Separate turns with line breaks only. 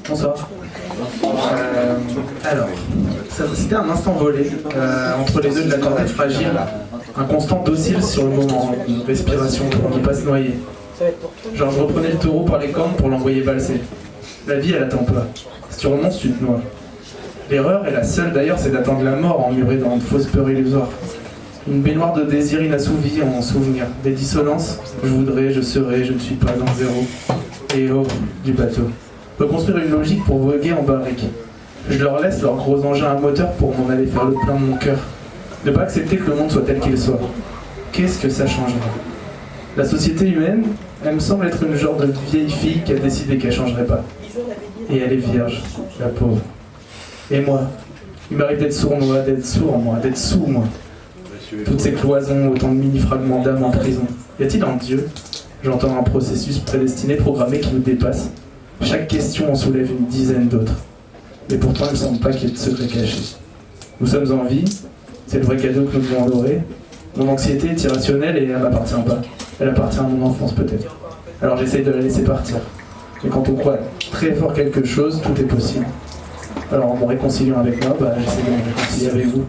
Bonsoir. Alors, c'était un instant volé entre les deux de la corde fragile, un constant docile sur le moment, une respiration pour ne pas se noyer. Genre je reprenais le taureau par les cornes pour l'envoyer valser. La vie elle attend pas. Si tu remontes, tu te noies. L'erreur, et la seule d'ailleurs, c'est d'attendre la mort emmurée dans de fausses peurs illusoires. Une baignoire de désir inassouvi en souvenirs, des dissonances, je voudrais, je serai, je ne suis pas dans le zéro. Et oh, du bateau. Reconstruire une logique pour voguer en barrique. Je leur laisse leurs gros engins à moteur pour m'en aller faire le plein de mon cœur. Ne pas accepter que le monde soit tel qu'il soit. Qu'est-ce que ça changerait? La société humaine, elle me semble être une genre de vieille fille qui a décidé qu'elle changerait pas. Et elle est vierge, la pauvre. Et moi, il m'arrive d'être sournois, d'être sourd moi, d'être sous moi. Toutes ces cloisons, autant de mini-fragments d'âme en prison. Y a-t-il un Dieu? J'entends un processus prédestiné, programmé qui nous dépasse. Chaque question en soulève une dizaine d'autres. Et pourtant, il ne me semble pas qu'il y ait de secret caché. Nous sommes en vie, c'est le vrai cadeau que nous devons adorer. Mon anxiété est irrationnelle et elle m'appartient pas. Elle appartient à mon enfance peut-être. Alors j'essaye de la laisser partir. Mais quand on croit très fort quelque chose, tout est possible. Alors en me réconciliant avec moi, j'essaie de me réconcilier avec vous.